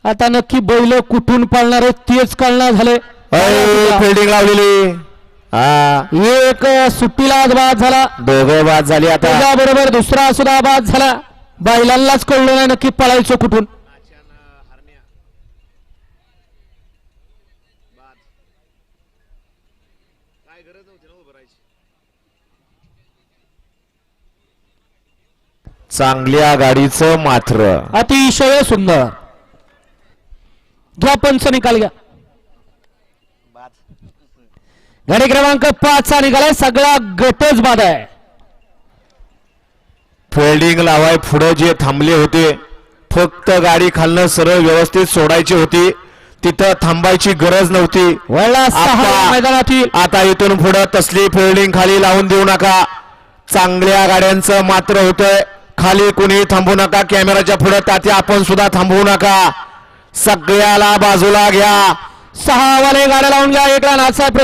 आता नक्की बैल कुठून पळणार आहे तेच कळणार झाले. फिल्डिंग लावलेली. एक सुट्टीला बाद झाला, दोघं बाद झाली. आता बरोबर दुसरा सुद्धा बाद झाला. बैलांनाच कळलं नाही नक्की पळायचं कुठून. चांगल्या गाडीचं मात्र अतिशय सुंदर. घ्या पंच निकाल घ्या. गाडी क्रमांक 5 चा निकाल आहे. सगळा गटच बाद आहे. फिल्डिंग लावाय पुढे जे थांबले होते फक्त गाडी खालनं सरळ व्यवस्थित सोडायची होती, तिथं थांबायची गरज नव्हती. मैदानातील आता इथून पुढे तसली फिल्डिंग खाली लावून देऊ नका. चांगल्या गाड्यांचं मात्र होतंय. खाली कुणी थांबू नका. कॅमेराच्या पुढे तात्या आपण सुद्धा थांबवू नका. सगळ्याला बाजूला घ्या. 6 वाले गाड्या लावून घ्या. एक रनाचा